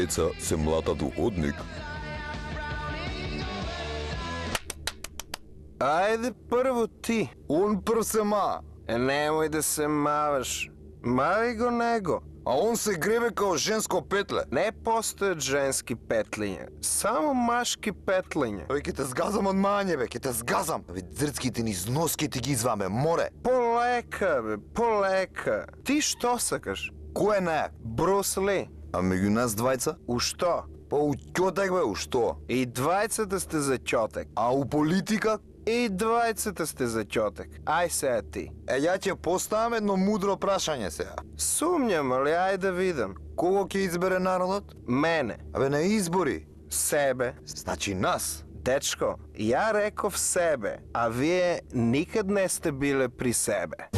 деца се млатат у hodnik. Ajde prvo ti. On prv se ma, Nemoj da se mavaš. Mavi go nego. a on se grebe kao žensko petle. Ne postoje ženski petlinje, samo maški petlinje. Бе, ќе те згазам од мање, бе, ќе те згазам. Бе, зрцките ни зноски ти ги изваме, море. Poleka, be, poleka. Ti što sakaš? Кој е најак? Bruce Lee. А меѓу нас двајца? U što? Па у ќотек, бе, у што? I dvajcata ste za ćotek. А у политика? I dvajcata ste za ćotek. Aj se ti. Ја ќе поставам едно мудро прашање сега. Sumnjam, ali aj da vidim. Кого ќе избере народот? Mene. Абе, на избори. Sebe. Значи нас. Dečko, ja rekov sebe, a vi nikad ne ste bile pri sebe.